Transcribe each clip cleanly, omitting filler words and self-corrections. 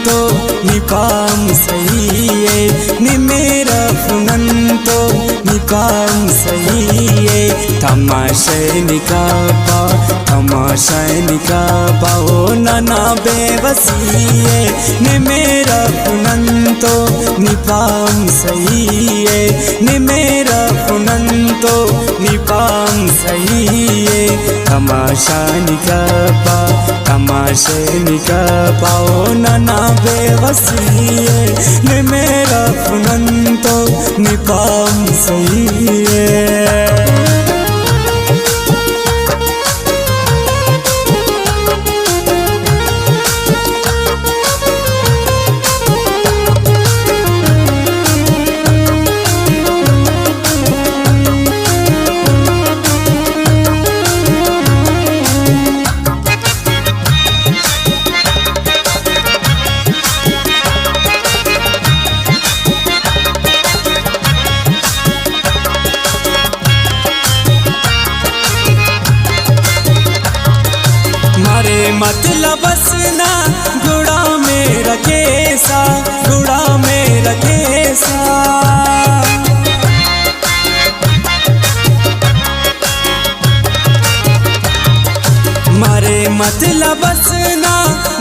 पुनन्तो निपाम सहिए निमेरा पुनन्तो निपाम सहिए तमाशैनिका पाओ नना बेवसिए निमेरा पुनन्तो निपाम सहिए निमेरा पुनन्तो निपाम सहिए तमाशैनिका पाओ नना बेवसिए निमेरा पुनन्तो निपाम सहिए। मतलब बसना गुड़ा में रखेसा गुड़ा में रखेसा मारे मतलब बसना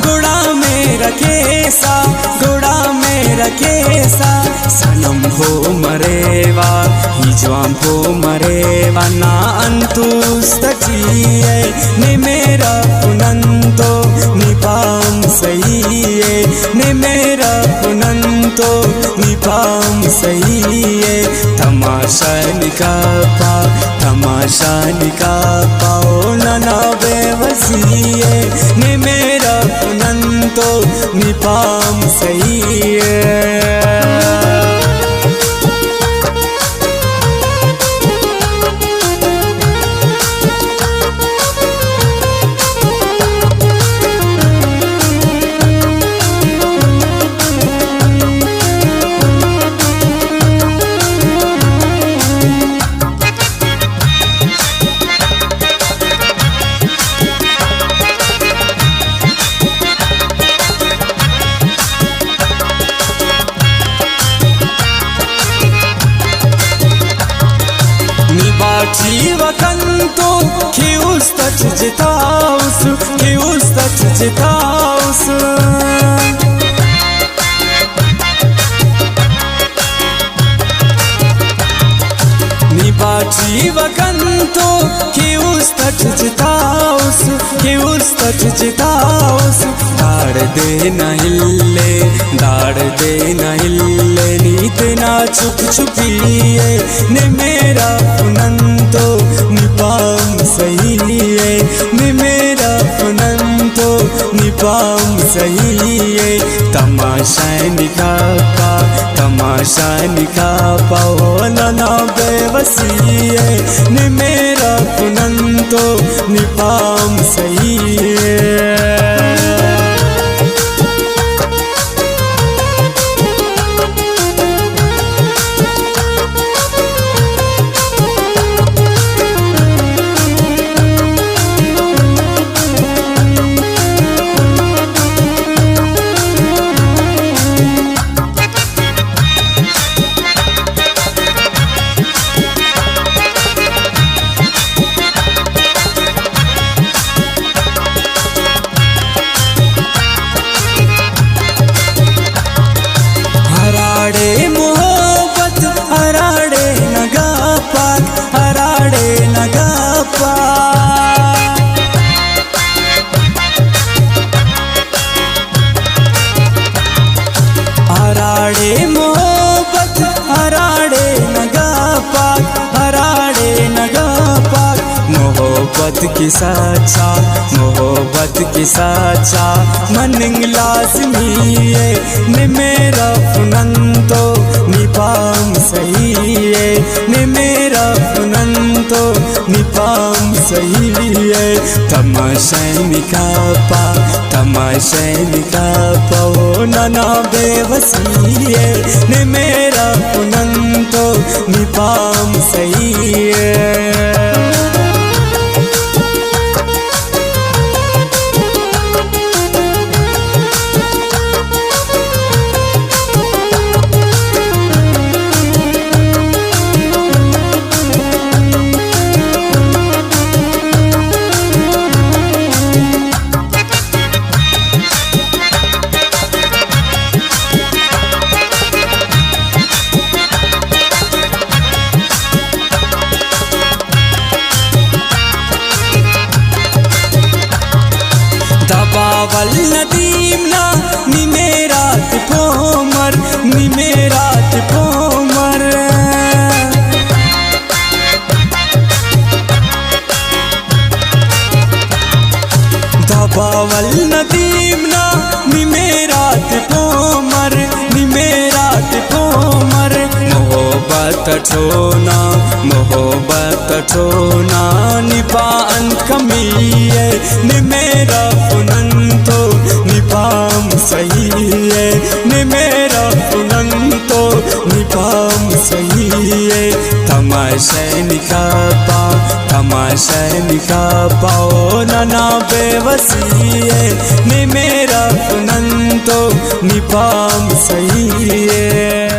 गुड़ा में रखेसा गुड़ा में रखेसा सनम हो मरेवा हिजवाम हो मरेवा ना अंतुस्तचिए निमेरा पुनन्तो निपाम सहिए निमेरा पुनन्तो निपाम सहिए तमाशैनिका पाओ नना बेवसिए निमेरा पुनन्तो निपाम सहिए। जीवकंतो खिउस्तच जिताउस निबा जीवकंतो खिउस्तच जिताउस दाड़ दे न हिले नीतना चुप छुपिए निमेरा पुनन्तो निपाम सहिए निमेरा पुनन्तो निपाम सहिए तमाशैनिका पाओ नना बेवसिए निमेरा पुनन्तो निपाम सहिए। मोहब्बत की साचा मनिंग लाज़मिए निमेरा पुनन्तो निपाम सहिए निमेरा पुनन्तो निपाम सहिए तमाशैनिका पाओ नना बेवसिए निमेरा पुनन्तो निपाम सहिए। पवल नदीमना निमेरात पोमर निमेरात पोमर मोहब्बत ठोना निपान कमीए निमेरा पुनंतो निपाम सहीए निमेरा पुनंतो निपाम सहीए तमाशा पाओ नना बेवसीए निमेरा पुनंतो निपाम सहीए।